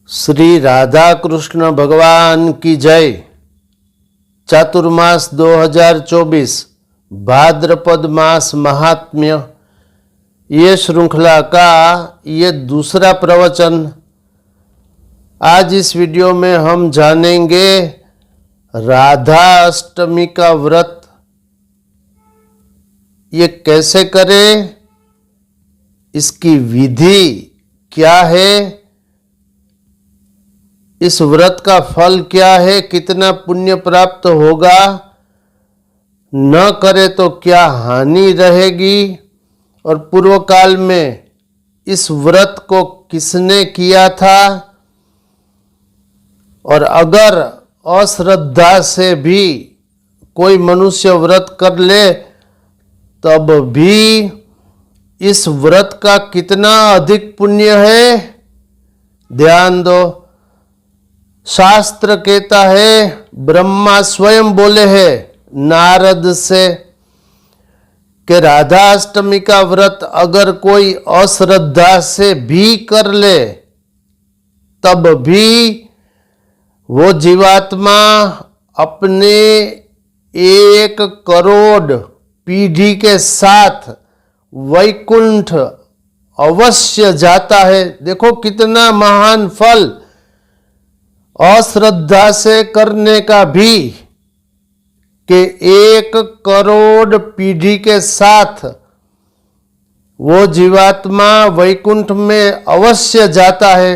श्री राधा कृष्ण भगवान की जय। चातुर्मास 2024 भाद्रपद मास महात्म्य, ये श्रृंखला का ये दूसरा प्रवचन। आज इस वीडियो में हम जानेंगे राधा अष्टमी का व्रत ये कैसे करें, इसकी विधि क्या है, इस व्रत का फल क्या है, कितना पुण्य प्राप्त होगा, न करे तो क्या हानि रहेगी, और पूर्व काल में इस व्रत को किसने किया था, और अगर अश्रद्धा से भी कोई मनुष्य व्रत कर ले तब भी इस व्रत का कितना अधिक पुण्य है। ध्यान दो, शास्त्र कहता है, ब्रह्मा स्वयं बोले हैं नारद से कि राधा अष्टमी का व्रत अगर कोई अश्रद्धा से भी कर ले तब भी वो जीवात्मा अपने 1 करोड़ पीढ़ी के साथ वैकुंठ अवश्य जाता है। देखो कितना महान फल अश्रद्धा से करने का भी, कि 1 करोड़ पीढ़ी के साथ वो जीवात्मा वैकुंठ में अवश्य जाता है।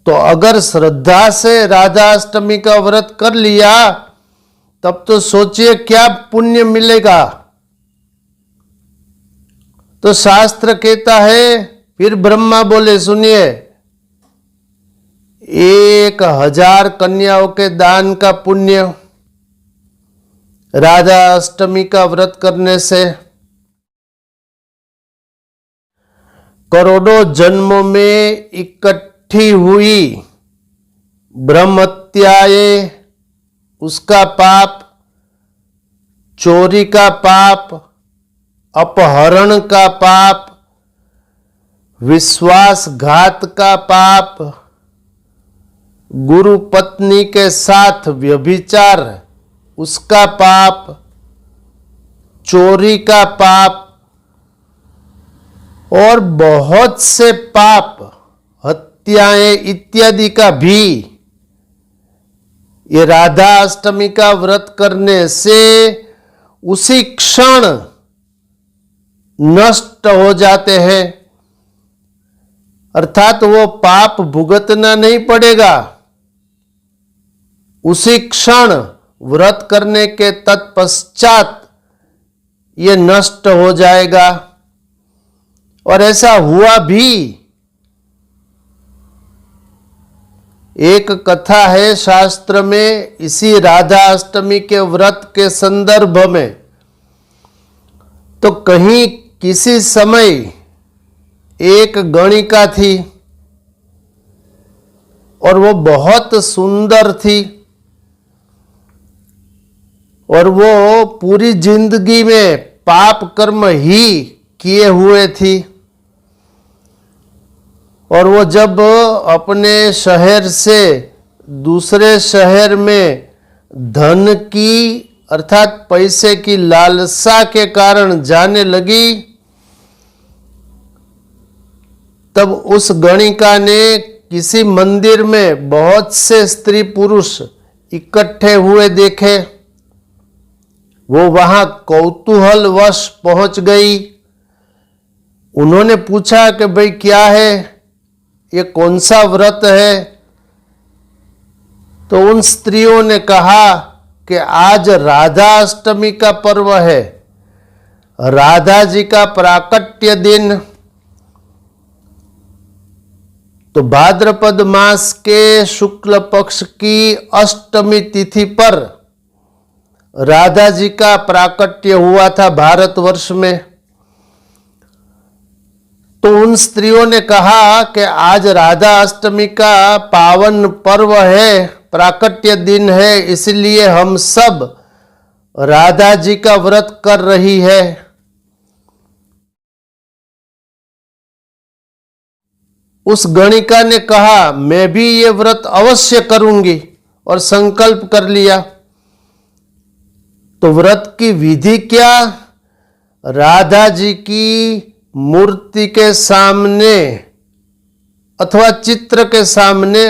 तो अगर श्रद्धा से राधा अष्टमी का व्रत कर लिया तब तो सोचिए क्या पुण्य मिलेगा। तो शास्त्र कहता है, फिर ब्रह्मा बोले सुनिए, 1000 कन्याओं के दान का पुण्य राधा अष्टमी का व्रत करने से, करोड़ों जन्मों में इकट्ठी हुई ब्रह्म हत्याएं, उसका पाप, चोरी का पाप, अपहरण का पाप, विश्वासघात का पाप, गुरु पत्नी के साथ व्यभिचार उसका पाप, चोरी का पाप और बहुत से पाप, हत्याएं इत्यादि का भी ये राधा अष्टमी का व्रत करने से उसी क्षण नष्ट हो जाते हैं। अर्थात वो पाप भुगतना नहीं पड़ेगा, उसी क्षण व्रत करने के तत्पश्चात ये नष्ट हो जाएगा। और ऐसा हुआ भी। एक कथा है शास्त्र में इसी राधा अष्टमी के व्रत के संदर्भ में। तो कहीं किसी समय एक गणिका थी और वो बहुत सुंदर थी, और वो पूरी जिंदगी में पाप कर्म ही किए हुए थी। और वो जब अपने शहर से दूसरे शहर में धन की अर्थात पैसे की लालसा के कारण जाने लगी, तब उस गणिका ने किसी मंदिर में बहुत से स्त्री पुरुष इकट्ठे हुए देखे। वो वहां कौतूहलवश पहुंच गई। उन्होंने पूछा कि भाई क्या है, ये कौन सा व्रत है। तो उन स्त्रियों ने कहा कि आज राधा अष्टमी का पर्व है, राधा जी का प्राकट्य दिन। तो भाद्रपद मास के शुक्ल पक्ष की अष्टमी तिथि पर राधा जी का प्राकट्य हुआ था भारतवर्ष में। तो उन स्त्रियों ने कहा कि आज राधा अष्टमी का पावन पर्व है, प्राकट्य दिन है, इसलिए हम सब राधा जी का व्रत कर रही है। उस गणिका ने कहा मैं भी ये व्रत अवश्य करूंगी और संकल्प कर लिया। तो व्रत की विधि क्या? राधा जी की मूर्ति के सामने अथवा चित्र के सामने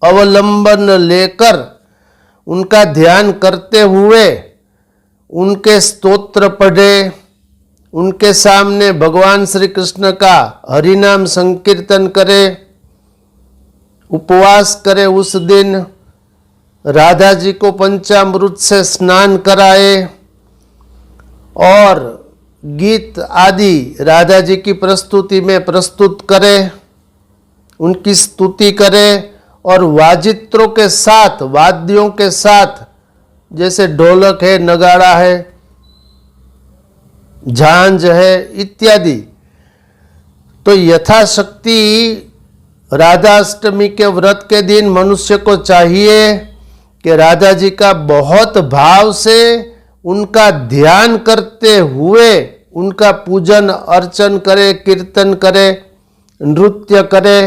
अवलंबन लेकर उनका ध्यान करते हुए उनके स्तोत्र पढ़े, उनके सामने भगवान श्री कृष्ण का हरिनाम संकीर्तन करे, उपवास करे। उस दिन राधा जी को पंचामृत से स्नान कराए और गीत आदि राधा जी की प्रस्तुति में प्रस्तुत करे, उनकी स्तुति करे और वाजित्रों के साथ, वाद्यों के साथ, जैसे ढोलक है, नगाड़ा है, झांझ है इत्यादि। तो यथाशक्ति राधाष्टमी के व्रत के दिन मनुष्य को चाहिए कि राधा जी का बहुत भाव से उनका ध्यान करते हुए उनका पूजन अर्चन करे, कीर्तन करे, नृत्य करे।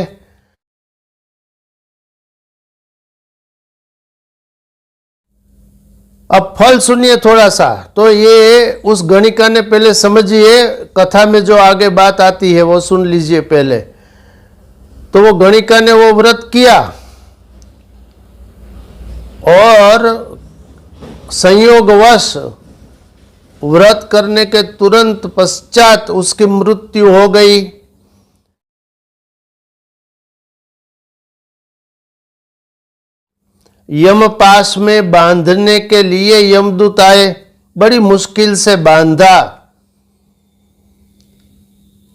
अब फल सुनिए थोड़ा सा। तो ये उस गणिका ने, पहले समझिए कथा में जो आगे बात आती है वो सुन लीजिए पहले। तो वो गणिका ने वो व्रत किया और संयोगवश व्रत करने के तुरंत पश्चात उसकी मृत्यु हो गई। यमपाश में बांधने के लिए यमदूत आए, बड़ी मुश्किल से बांधा।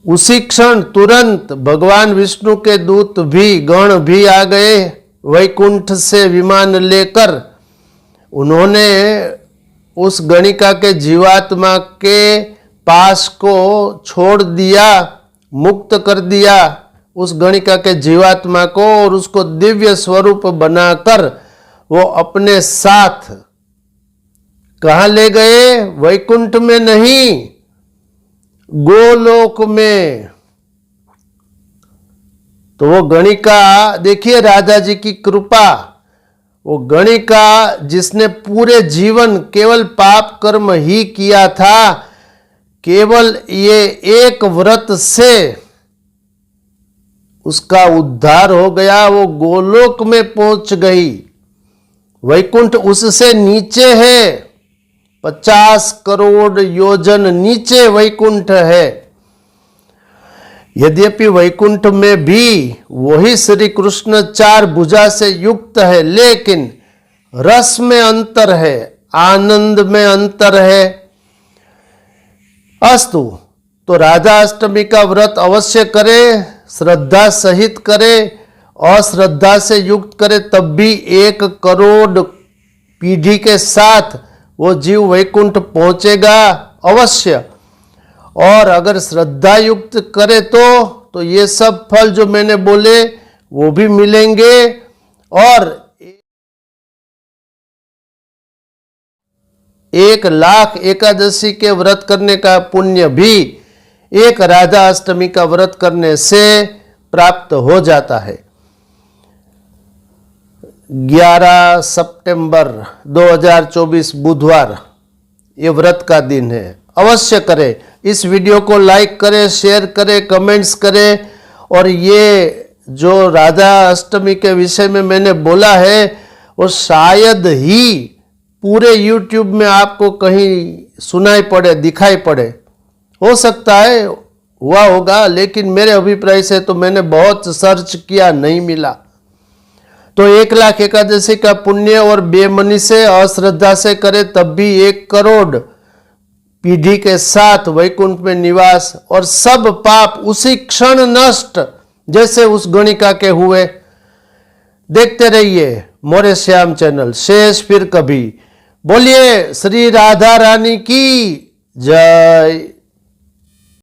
उसी क्षण तुरंत भगवान विष्णु के दूत भी, गण भी आ गए वैकुंठ से विमान लेकर। उन्होंने उस गणिका के जीवात्मा के पास को छोड़ दिया, मुक्त कर दिया उस गणिका के जीवात्मा को, और उसको दिव्य स्वरूप बनाकर वो अपने साथ कहाँ ले गए? वैकुंठ में नहीं, गोलोक में। तो वो गणिका, देखिए राधा जी की कृपा, वो गणिका जिसने पूरे जीवन केवल पाप कर्म ही किया था, केवल ये एक व्रत से उसका उद्धार हो गया, वो गोलोक में पहुंच गई। वैकुंठ उससे नीचे है, 50 करोड़ योजन नीचे वैकुंठ है। यद्यपि वैकुंठ में भी वही श्री कृष्ण 4 भुजा से युक्त है, लेकिन रस में अंतर है, आनंद में अंतर है। अस्तु, तो राधा अष्टमी का व्रत अवश्य करे, श्रद्धा सहित करे, अश्रद्धा से युक्त करे, तब भी 1 करोड़ पीढ़ी के साथ वो जीव वैकुंठ पहुंचेगा अवश्य। और अगर श्रद्धा युक्त करे तो ये सब फल जो मैंने बोले वो भी मिलेंगे। और 1,00,000 एकादशी के व्रत करने का पुण्य भी एक राधा अष्टमी का व्रत करने से प्राप्त हो जाता है। 11 सितंबर 2024 बुधवार ये व्रत का दिन है। अवश्य करें। इस वीडियो को लाइक करें, शेयर करें, कमेंट्स करें। और ये जो राधा अष्टमी के विषय में मैंने बोला है वो शायद ही पूरे YouTube में आपको कहीं सुनाई पड़े, दिखाई पड़े। हो सकता है हुआ होगा, लेकिन मेरे अभिप्राय से तो मैंने बहुत सर्च किया, नहीं मिला। तो 1,00,000 एकादशी का पुण्य और बेमनी से, अश्रद्धा से करे तब भी 1 करोड़ पीढ़ी के साथ वैकुंठ में निवास, और सब पाप उसी क्षण नष्ट जैसे उस गणिका के हुए। देखते रहिए मोरे श्याम चैनल। शेष फिर कभी। बोलिए श्री राधा रानी की जय।